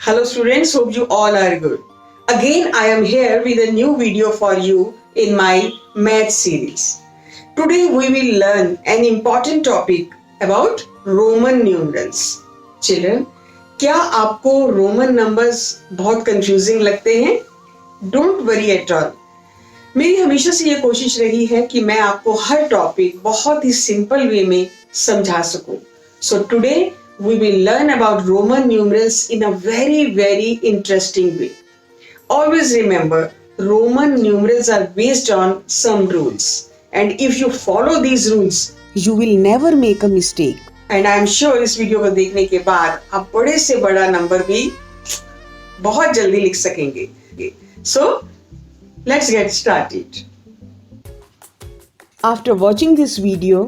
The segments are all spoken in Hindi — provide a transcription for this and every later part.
Hello students, hope you all are good. Again, I am here with a new video for you in my math series. Today we will learn an important topic about Roman numerals. Children, क्या आपको रोमन नंबर्स बहुत कंफ्यूजिंग लगते हैं? Don't worry at all. मेरी हमेशा से ये कोशिश रही है कि मैं आपको हर टॉपिक बहुत ही सिंपल वे में समझा सकूं. So today we will learn about Roman numerals in a very interesting way. Always remember, Roman numerals are based on some rules. And if you follow these rules, you will never make a mistake. And I am sure इस वीडियो को देखने के बाद आप बड़े से बड़ा नंबर भी बहुत जल्दी लिख सकेंगे. So, let's get started. After watching this video,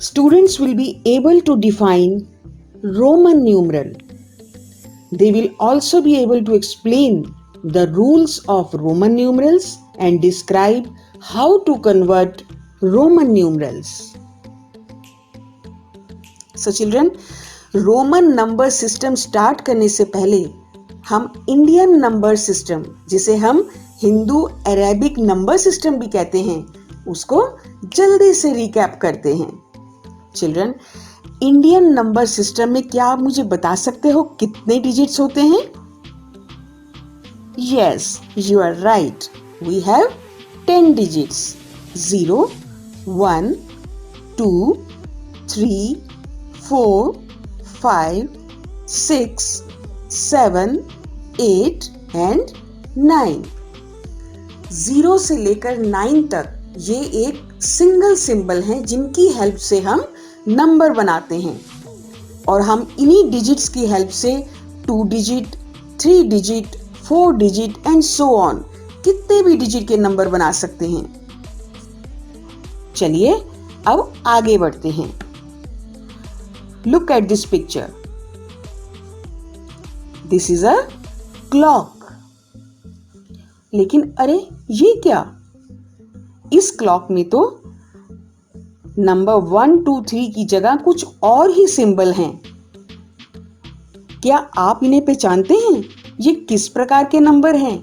students will be able to define Roman numeral. They will also be able to explain the rules of Roman numerals and describe how to convert Roman numerals. So children, Roman number system start करने से पहले हम इंडियन नंबर सिस्टम, जिसे हम हिंदू अरेबिक नंबर सिस्टम भी कहते हैं, उसको जल्दी से रिकैप करते हैं. चिल्ड्रन, इंडियन नंबर सिस्टम में क्या आप मुझे बता सकते हो कितने डिजिट्स होते हैं? Yes, you are right. We have 10 digits. 0, 1, 2, 3, 4, 5, 6, 7, 8 and 9. 0 से लेकर 9 तक ये एक सिंगल सिंबल हैं जिनकी हेल्प से हम नंबर बनाते हैं, और हम इन्हीं डिजिट्स की हेल्प से 2 digit, 3 digit, 4 digit and so on कितने भी डिजिट के नंबर बना सकते हैं. चलिए अब आगे बढ़ते हैं. Look at this picture. This is a clock. लेकिन अरे ये क्या? इस क्लॉक में तो नंबर 1, 2, 3 की जगह कुछ और ही सिंबल हैं. क्या आप इन्हें पहचानते हैं? ये किस प्रकार के नंबर हैं?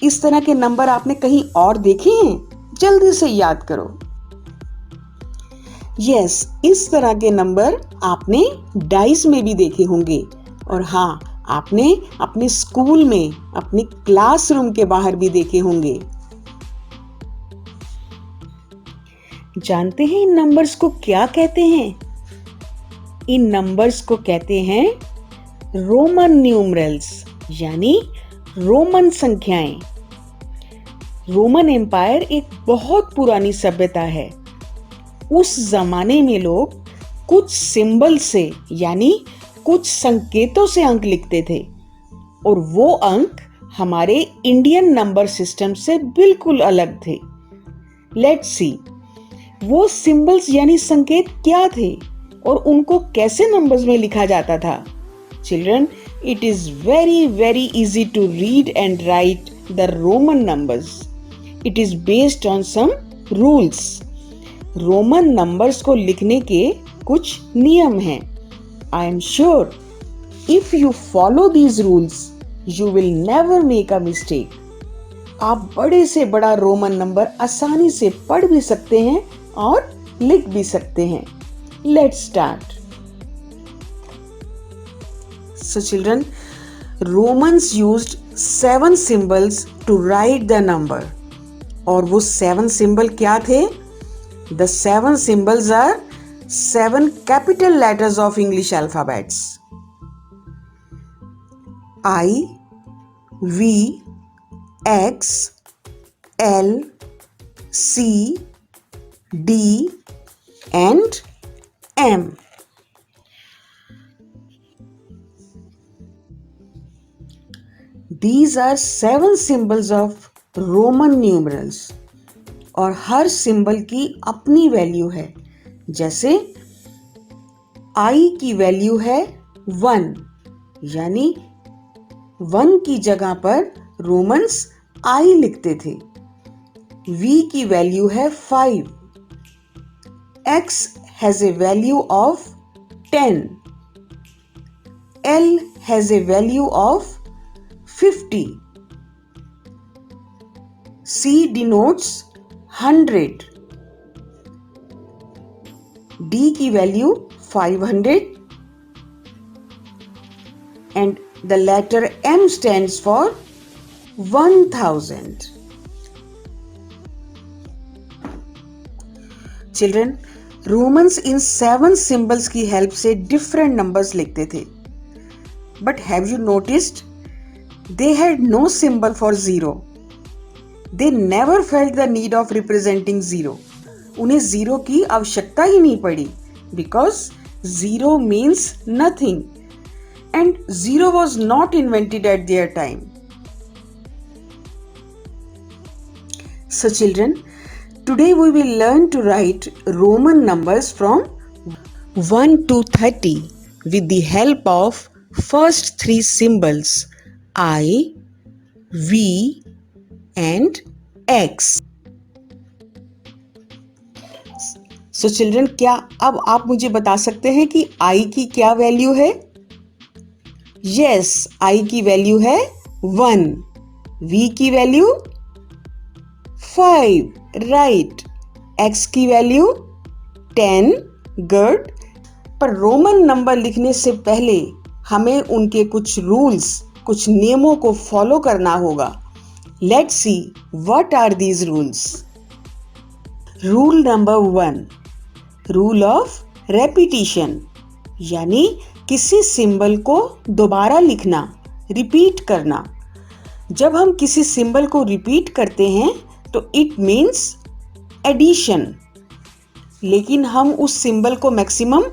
इस तरह के नंबर आपने कहीं और देखे हैं? जल्दी से याद करो. यस, इस तरह के नंबर आपने डाइस में भी देखे होंगे, और हाँ, आपने अपने स्कूल में, अपने क्लासरूम के बाहर भी देखे होंगे. जानते हैं इन नंबर्स को क्या कहते हैं? इन नंबर्स को कहते हैं रोमन न्यूमरल्स, यानी रोमन संख्याएं. रोमन एम्पायर एक बहुत पुरानी सभ्यता है. उस जमाने में लोग कुछ सिंबल से, यानी कुछ संकेतों से अंक लिखते थे, और वो अंक हमारे इंडियन नंबर सिस्टम से बिल्कुल अलग थे. लेट्स सी, वो सिंबल्स यानी संकेत क्या थे और उनको कैसे नंबर्स में लिखा जाता था? Children, it is very easy to read and write the Roman numbers. It is based on some rules. Roman numbers को लिखने के कुछ नियम हैं. I am sure if you follow these rules you will never make a mistake. आप बड़े से बड़ा रोमन नंबर आसानी से पढ़ भी सकते हैं और लिख भी सकते हैं. Let's start. So children, Romans used 7 symbols to write the number. और वो 7 सिंबल क्या थे? The 7 symbols are 7 capital letters of English alphabets. I, V, X, L, C, D and M. These are 7 symbols of Roman numerals. और हर सिंबल की अपनी वैल्यू है. जैसे I की वैल्यू है 1, यानी 1 की जगह पर रोमन्स I लिखते थे. V की वैल्यू है 5. X has a value of 10. L has a value of 50. C denotes 100. D की value 500 and the letter M stands for 1000. Children, Romans in 7 symbols की help से different numbers लिखते थे. But have you noticed? They had no symbol for zero. They never felt the need of representing zero. उन्हें zero की आवश्यकता ही नहीं पड़ी because zero means nothing and zero was not invented at their time. So children, today we will learn to write Roman numbers from 1 to 30 with the help of first 3 symbols I, V and X. So children, क्या अब आप मुझे बता सकते हैं कि I की क्या वैल्यू है? Yes, I की वैल्यू है 1. V की वैल्यू 5. Right. X की वैल्यू 10. Good. पर रोमन नंबर लिखने से पहले हमें उनके कुछ रूल्स, कुछ नियमों को फॉलो करना होगा. Let's see what are these rules. Rule number 1. Rule of repetition. यानी किसी सिंबल को दोबारा लिखना, रिपीट करना. जब हम किसी सिंबल को रिपीट करते हैं तो इट मीन्स एडिशन. लेकिन हम उस सिंबल को मैक्सिमम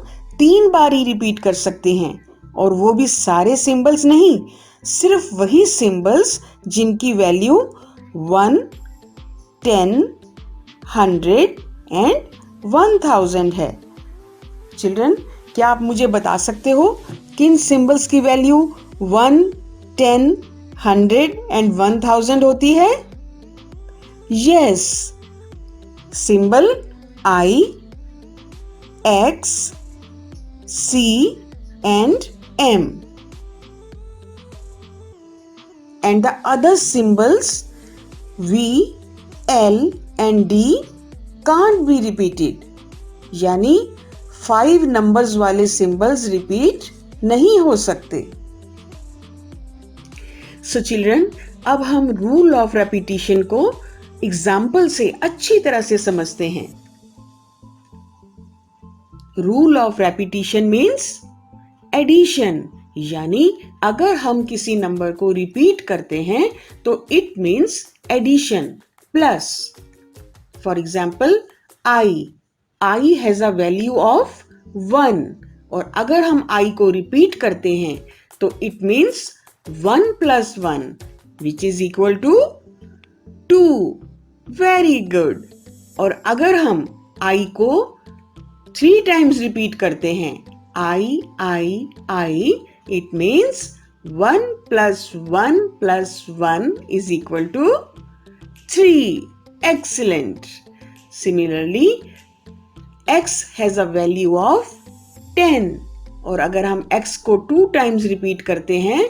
3 बार ही रिपीट कर सकते हैं और वो भी सारे सिंबल्स नहीं, सिर्फ वही सिंबल्स जिनकी वैल्यू 1, 10, 100 एंड 1000 है. चिल्ड्रन, क्या आप मुझे बता सकते हो किन सिंबल्स की वैल्यू 1, 10, 100 एंड 1000 होती है? Yes, symbol I, X, C and M. And the other symbols V, L and D can't be repeated. यानी 5 numbers वाले symbols repeat नहीं हो सकते. So children, अब हम rule of repetition को एग्जाम्पल से अच्छी तरह से समझते हैं. Rule of repetition means addition. यानी अगर हम किसी नंबर को रिपीट करते हैं तो it means addition plus. For example I has a value of 1 और अगर हम I को रिपीट करते हैं तो it means 1 + 1 which is equal to 2. Very good. और अगर हम I को 3 टाइम्स रिपीट करते हैं I, it means 1 + 1 + 1 is equal to 3. Excellent. Similarly, X has a value of 10 और अगर हम X को 2 टाइम्स रिपीट करते हैं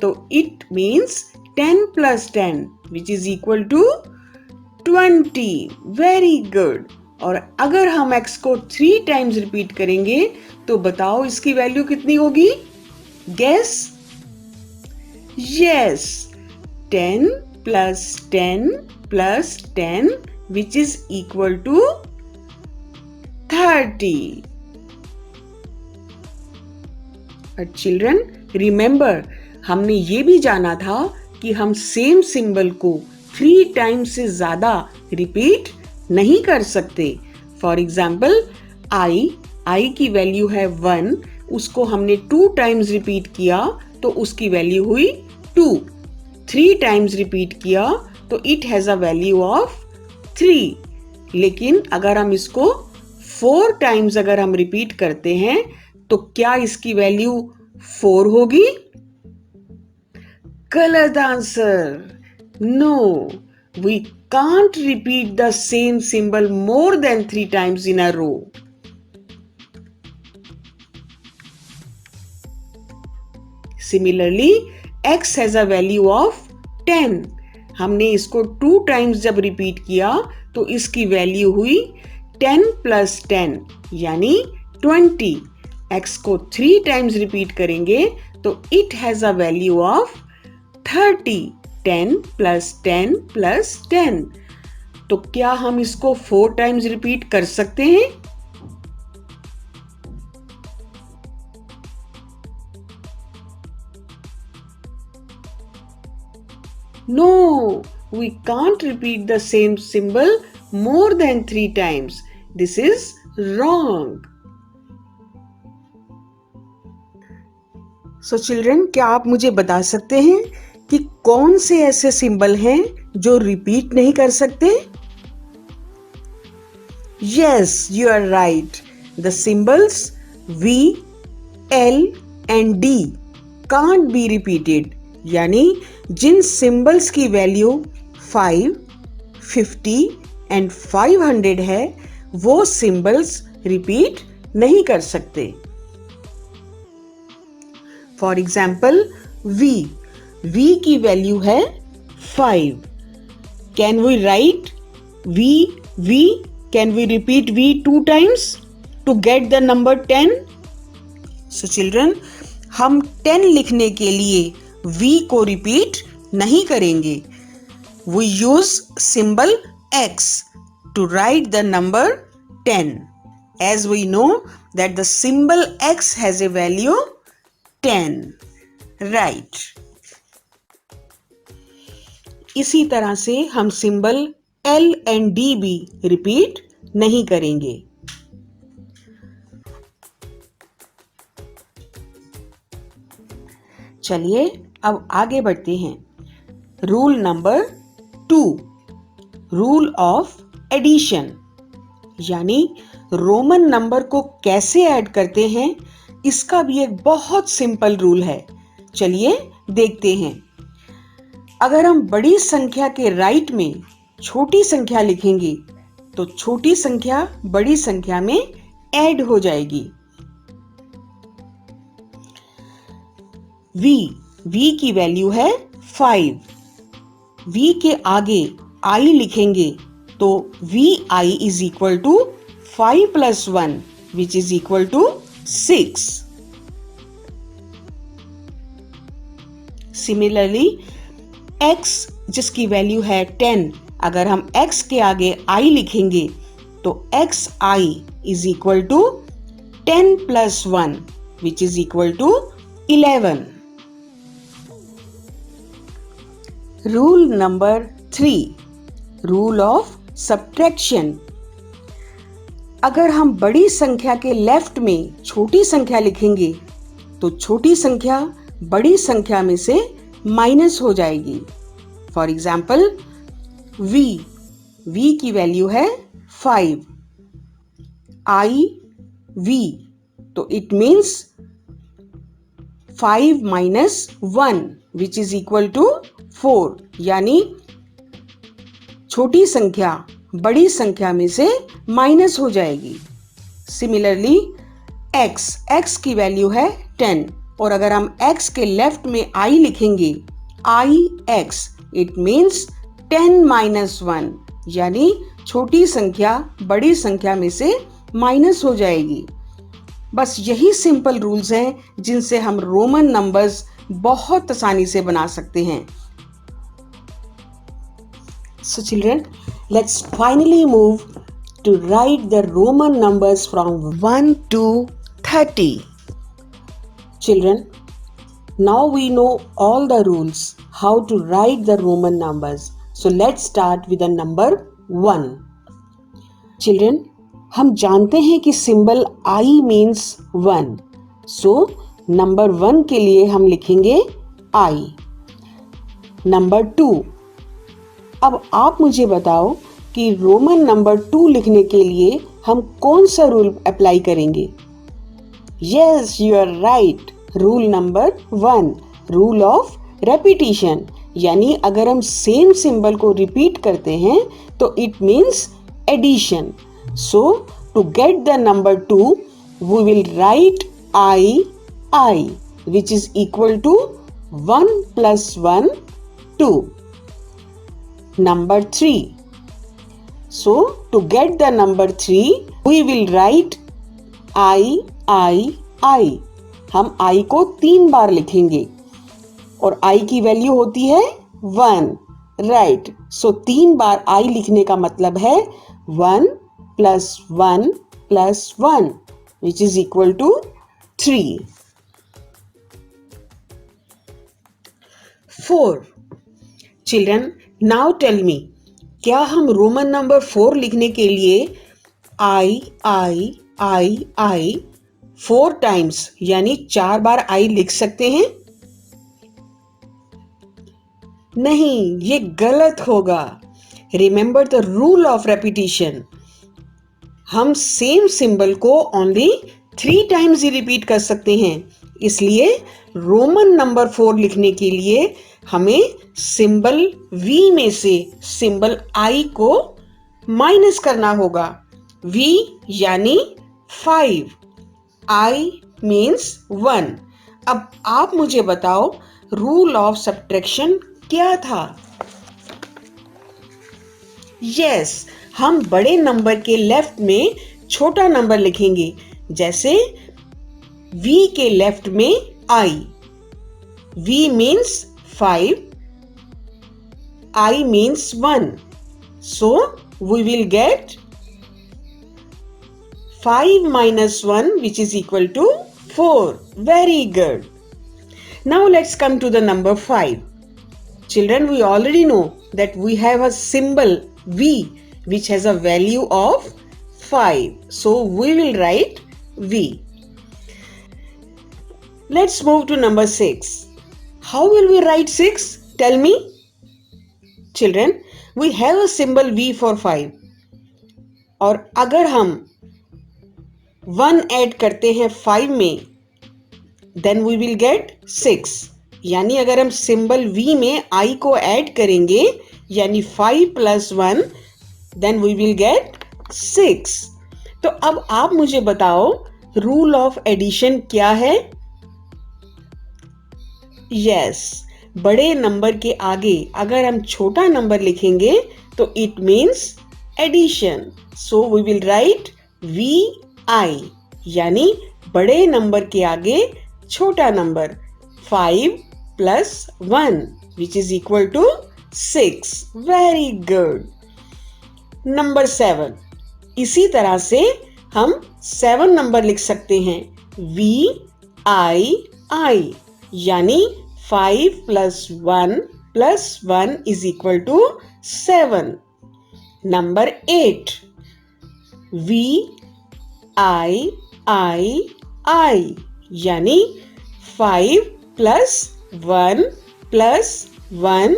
तो it means 10 + 10 which is equal to 20. Very good. और अगर हम X को 3 टाइम्स रिपीट करेंगे तो बताओ इसकी वैल्यू कितनी होगी? Guess? Yes, 10 + 10 + 10 which is equal to 30. But children, remember, हमने ये भी जाना था कि हम सेम सिंबल को 3 टाइम्स से ज्यादा रिपीट नहीं कर सकते. फॉर एग्जाम्पल I की वैल्यू है 1, उसको हमने 2 टाइम्स रिपीट किया तो उसकी वैल्यू हुई 2. 3 टाइम्स रिपीट किया तो it has a value of 3. लेकिन अगर हम इसको 4 टाइम्स अगर हम रिपीट करते हैं तो क्या इसकी वैल्यू 4 होगी? गलत answer. No, we can't repeat the same symbol more than 3 times in a row. Similarly x has a value of 10। हमने इसको 2 टाइम्स जब रिपीट किया तो इसकी वैल्यू हुई 10 + 10 यानी 20। x को 3 टाइम्स रिपीट करेंगे तो it has a value of 30। 10 + 10 + 10। तो क्या हम इसको 4 टाइम्स रिपीट कर सकते हैं? No, we can't repeat the same symbol more than 3 times. This is wrong. So children, क्या आप मुझे बता सकते हैं कि कौन से ऐसे सिंबल हैं जो रिपीट नहीं कर सकते? Yes, you are right. The symbols V, L and D can't be repeated. यानी जिन सिंबल्स की वैल्यू 5, 50 एंड 500 है वो सिंबल्स रिपीट नहीं कर सकते। फॉर एग्जाम्पल V की वैल्यू है 5। Can we write V? Can we repeat V 2 times to get the number 10? So children, हम 10 लिखने के लिए V को रिपीट नहीं करेंगे। We use symbol X to write the number 10, as we know that the symbol X has a value 10. Right. इसी तरह से हम सिंबल L and D भी रिपीट नहीं करेंगे। चलिए अब आगे बढ़ते हैं। Rule number 2, rule of addition, यानी रोमन नंबर को कैसे ऐड करते हैं इसका भी एक बहुत सिंपल रूल है। चलिए देखते हैं। अगर हम बड़ी संख्या के राइट में छोटी संख्या लिखेंगे तो छोटी संख्या बड़ी संख्या में ऐड हो जाएगी। V की वैल्यू है 5। V के आगे I लिखेंगे तो VI is equal to 5 + 1 which is equal to 6. Similarly, X जिसकी वैल्यू है 10, अगर हम X के आगे I लिखेंगे तो XI is equal to 10 + 1 which is equal to 11. Rule number 3, rule of subtraction. अगर हम बड़ी संख्या के लेफ्ट में छोटी संख्या लिखेंगे तो छोटी संख्या बड़ी संख्या में से माइनस हो जाएगी। फॉर एग्जाम्पल V की वैल्यू है 5, IV तो it means 5 - 1 which is equal to 4, यानी छोटी संख्या बड़ी संख्या में से माइनस हो जाएगी। सिमिलरली X की वैल्यू है 10 और अगर हम X के लेफ्ट में I लिखेंगे IX इट मीन्स 10 - 1 यानी छोटी संख्या बड़ी संख्या में से माइनस हो जाएगी। बस यही सिंपल रूल्स हैं जिनसे हम रोमन नंबर्स बहुत आसानी से बना सकते हैं। So children, let's finally move to write the Roman numbers from 1 to 30. Children, now we know all the rules how to write the Roman numbers. So let's start with the number 1. Children, हम जानते हैं कि symbol I means 1. So number 1 के लिए हम लिखेंगे I. नंबर 2, अब आप मुझे बताओ कि रोमन नंबर 2 लिखने के लिए हम कौन सा रूल अप्लाई करेंगे? Yes, you are right. Rule number 1, rule of repetition, यानी अगर हम सेम सिंबल को रिपीट करते हैं तो it means addition. So to get the number 2 we will write I. which is equal to 1 plus 1, 2. Number 3. So, to get the number 3, we will write I. हम I को 3 बार लिखेंगे और I की वैल्यू होती है 1. राइट. सो 3 बार I लिखने का मतलब है 1 plus 1 plus 1, which is equal to 3. 4. Children, now tell me, क्या हम रोमन नंबर 4 लिखने के लिए I 4 टाइम्स यानी 4 बार I लिख सकते हैं? नहीं, ये गलत होगा. Remember the rule of repetition. हम सेम सिंबल को ओनली 3 टाइम्स ही रिपीट कर सकते हैं. इसलिए रोमन नंबर 4 लिखने के लिए हमें सिंबल V में से सिंबल I को माइनस करना होगा. V यानी 5. I means 1. अब आप मुझे बताओ रूल ऑफ सब्ट्रैक्शन क्या था? यस, हम बड़े नंबर के लेफ्ट में छोटा नंबर लिखेंगे. जैसे V के लेफ्ट में I. V means 5. I means 1. So, we will get 5 minus 1, which is equal to 4. Very good. Now, let's come to the number 5. Children, we already know that we have a symbol V, which has a value of 5. So, we will write V. Let's move to number 6. How will we write 6? Tell me. Children, we have a symbol V for 5. और अगर हम 1 ऐड करते हैं 5 में, then we will get 6. यानी अगर हम सिंबल V में I को ऐड करेंगे, यानी 5 plus 1, then we will get 6. तो अब आप मुझे बताओ रूल ऑफ एडिशन क्या है? यस, बड़े नंबर के आगे अगर हम छोटा नंबर लिखेंगे तो it means addition. So we will write VI यानी बड़े नंबर के आगे छोटा number 5 plus 1, which is equal to 6. Very good. Number 7. इसी तरह से हम 7 नंबर लिख सकते हैं. VII यानी 5 plus 1 plus 1 is equal to 7. Number 8. VIII यानी 5 plus 1 plus 1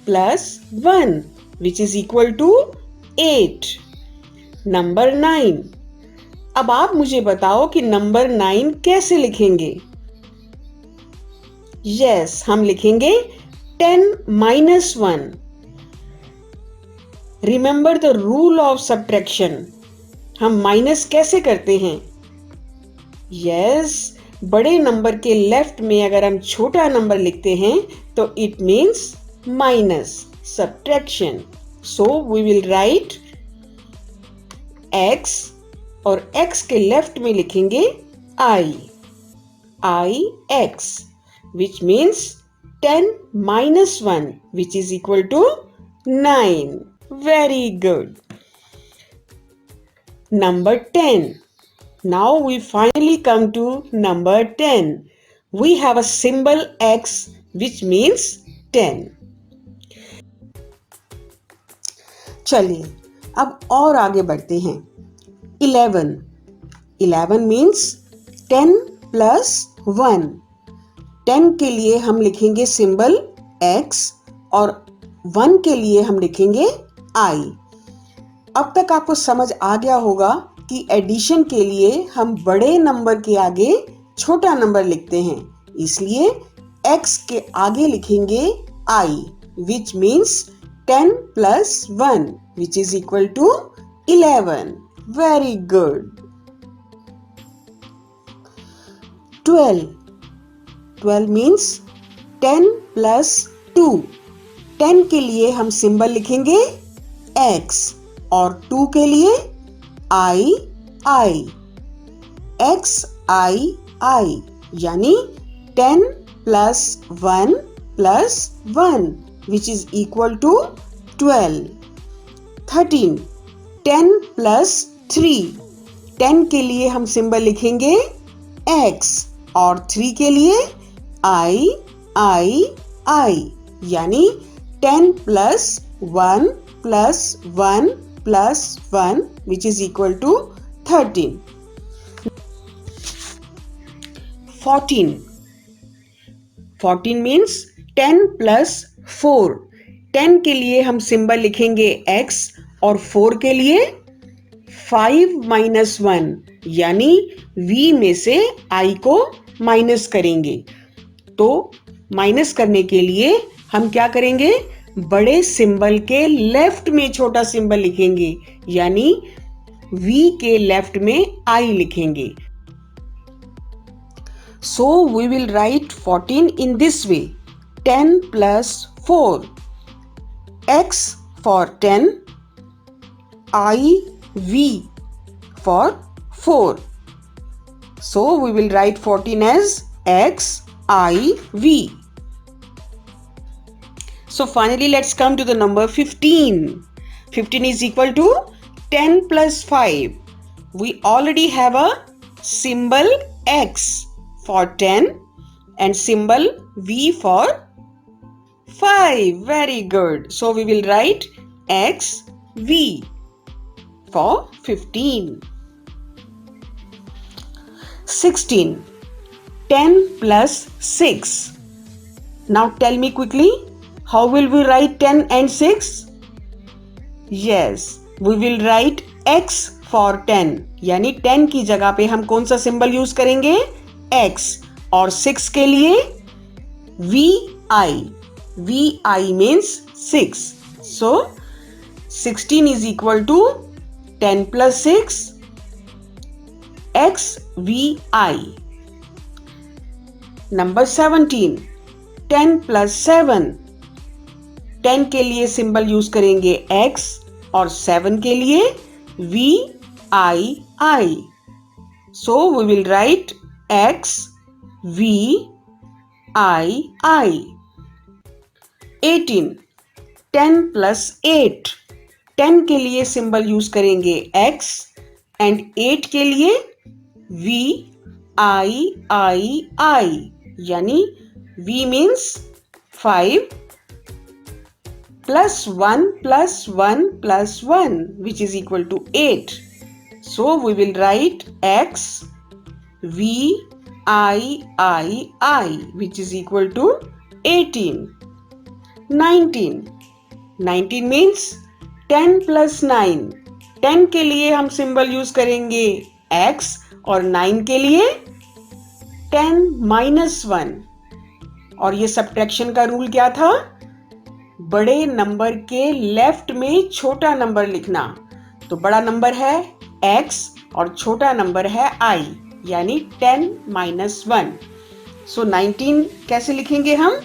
plus 1, which is equal to 8. Number 9. अब आप मुझे बताओ कि नंबर 9 कैसे लिखेंगे? यस, हम लिखेंगे 10 minus 1. Remember the rule of subtraction. हम माइनस कैसे करते हैं? यस, बड़े नंबर के लेफ्ट में अगर हम छोटा नंबर लिखते हैं तो it means minus, subtraction. So we will write x और x के लेफ्ट में लिखेंगे ix, which means 10 minus 1, which is equal to 9. Very good. Number 10. Now we finally come to number 10. We have a symbol X, which means 10. चलिए अब और आगे बढ़ते हैं. 11. 11 means 10 plus 1. 10 के लिए हम लिखेंगे सिंबल X और 1 के लिए हम लिखेंगे I. अब तक आपको समझ आ गया होगा कि एडिशन के लिए हम बड़े नंबर के आगे छोटा नंबर लिखते हैं. इसलिए X के आगे लिखेंगे I, which means 10 plus 1, which is equal to 11. Very good. 12. 12 means 10 plus 2। 10 के लिए हम सिंबल लिखेंगे x और 2 के लिए I x I यानी 10 plus 1 plus 1 which is equal to 12। 13 10 plus 3। 10 के लिए हम सिंबल लिखेंगे x और 3 के लिए I यानी 10 plus 1 plus 1 plus 1 which is equal to 13। 14 means 10 plus 4। 10 के लिए हम सिंबल लिखेंगे x और 4 के लिए 5 minus 1 यानी v में से i को माइनस करेंगे। तो माइनस करने के लिए हम क्या करेंगे, बड़े सिंबल के लेफ्ट में छोटा सिंबल लिखेंगे यानी v के लेफ्ट में i लिखेंगे। So we will write 14 in this way, 10 plus 4, x for 10, IV for 4. So we will write 14 as XIV. So finally let's come to the number 15. 15 is equal to 10 plus 5. We already have a symbol X for 10 and symbol V for 5. Very good. So we will write XV for 15. 16. 10 plus 6. Now tell me quickly, how will we write 10 and 6? Yes, we will write X for 10. यानी 10 की जगह पे हम कौन सा सिंबल यूज करेंगे, X, और 6 के लिए VI. VI means 6. So 16 is equal to 10 plus 6 XVI. Number 17. 10 plus 7. 10 के लिए सिंबल यूज करेंगे X और 7 के लिए VII. So we will write XVII. 18. 10 plus 8. 10 के लिए सिंबल यूज करेंगे X एंड 8 के लिए VIII. यानी V means 5 plus 1 plus 1 plus 1 which is equal to 8. So we will write X VIII which is equal to 18. 19. 19 means 10 plus 9. 10 के लिए हम सिंबल यूज करेंगे X और 9 के लिए 10 minus 1. और ये सब्ट्रैक्शन का रूल क्या था, बड़े नंबर के लेफ्ट में छोटा नंबर लिखना। तो बड़ा नंबर है X और छोटा नंबर है I यानी 10 minus 1. So 19 कैसे लिखेंगे हम,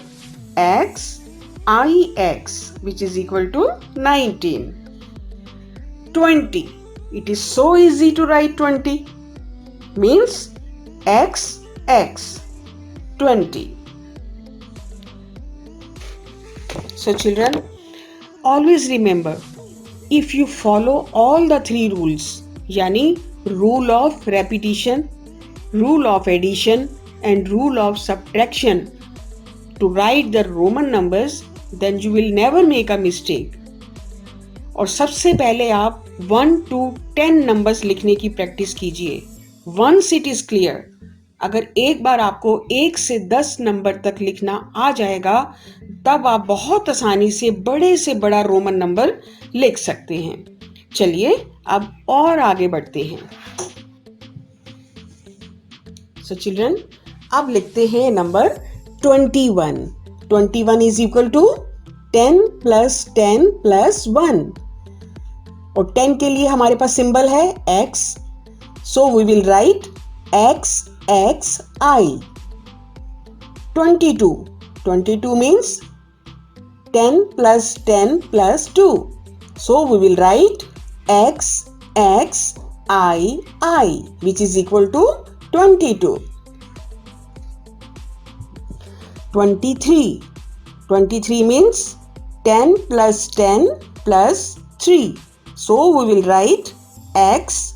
XIX which is equal to 19. 20. It is so easy to write 20. Means XX 20. So children, always remember, if you follow all the three rules, yani rule of repetition, rule of addition and rule of subtraction to write the Roman numbers, then you will never make a mistake. और सबसे पहले आप 1 to 10 नंबर्स लिखने की प्रैक्टिस कीजिए। Once it is clear, अगर एक बार आपको 1 से 10 नंबर तक लिखना आ जाएगा, तब आप बहुत आसानी से बड़ा रोमन नंबर लिख सकते हैं। चलिए अब और आगे बढ़ते हैं। So children, अब लिखते हैं number 21. 21 is equal to 10 plus 10 plus 1. और 10 के लिए हमारे पास सिंबल है X. So we will write XXI. 22. 22 means 10 plus 10 plus 2. So we will write x I which is equal to 22. 23. 23 means 10 plus 10 plus 3. So we will write x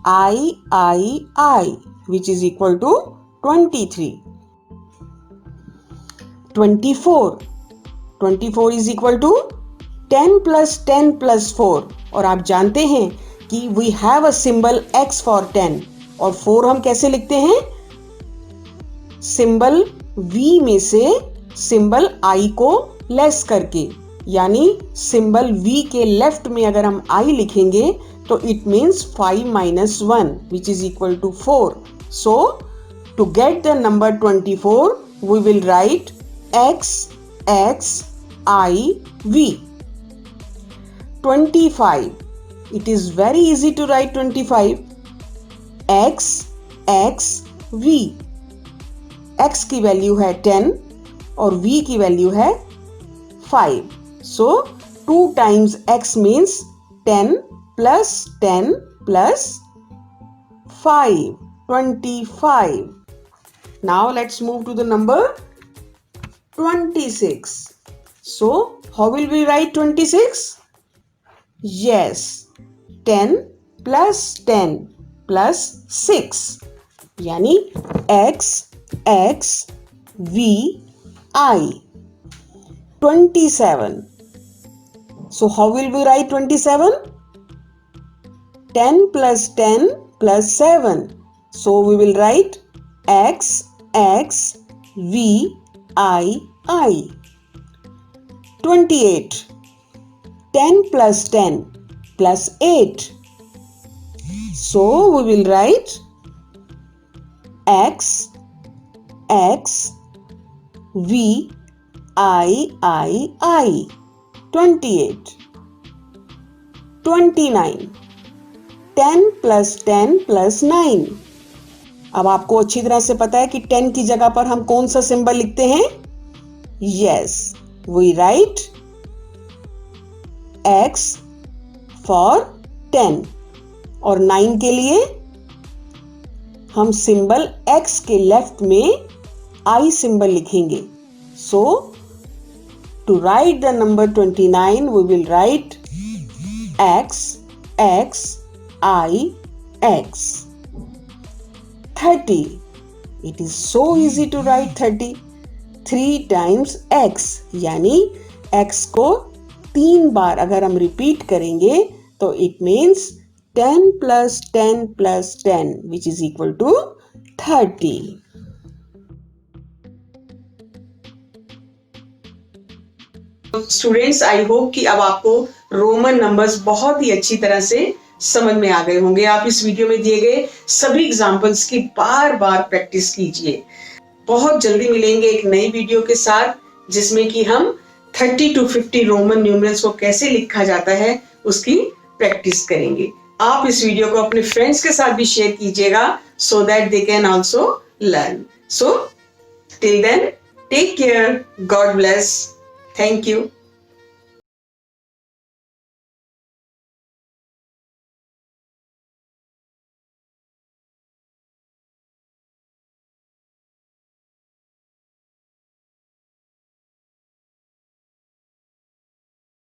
I which is equal to 23. 24. 24 is equal to 10 plus 10 plus 4. और आप जानते हैं कि we have a symbol x for 10 और 4 हम कैसे लिखते हैं? सिंबल v में से सिंबल i को लेस करके, यानी सिंबल v के लेफ्ट में अगर हम i लिखेंगे तो it means 5 minus 1 which is equal to 4. So to get the number 24 we will write x I v. 25. It is very easy to write 25. x v. x की वैल्यू है 10 और v की वैल्यू है 5. So 2 times x means 10 plus 10 plus 5. 25. Now let's move to the number 26. So how will we write 26? Yes, 10 plus 10 plus 6 यानी x v I. 27. So how will we write 27? 10 plus 10 plus 7. So we will write x v I. 28. 10 plus 10 plus 8. So we will write x v I. 28. 29. 10 plus 10 plus 9. अब आपको अच्छी तरह से पता है कि 10 की जगह पर हम कौन सा सिंबल लिखते हैं? Yes, we write x for 10 और 9 के लिए हम सिंबल x के लेफ्ट में I सिंबल लिखेंगे. So to write the number 29 we will write x I x. 30. It is so easy to write 30. 3 times x यानी x को 3 बार अगर हम रिपीट करेंगे तो it means 10 plus 10 plus 10 which is equal to 30. Students, I hope कि अब आपको रोमन नंबर्स बहुत ही अच्छी तरह से समझ में आ गए होंगे. आप इस वीडियो में दिए गए सभी एग्जाम्पल्स की बार बार प्रैक्टिस कीजिए. बहुत जल्दी मिलेंगे एक नई वीडियो के साथ जिसमें कि हम 30 to 50 रोमन न्यूमरल्स को कैसे लिखा जाता है उसकी प्रैक्टिस करेंगे. आप इस वीडियो को अपने फ्रेंड्स के साथ भी शेयर कीजिएगा so that they can also learn. So till then, take care. God bless. Thank you.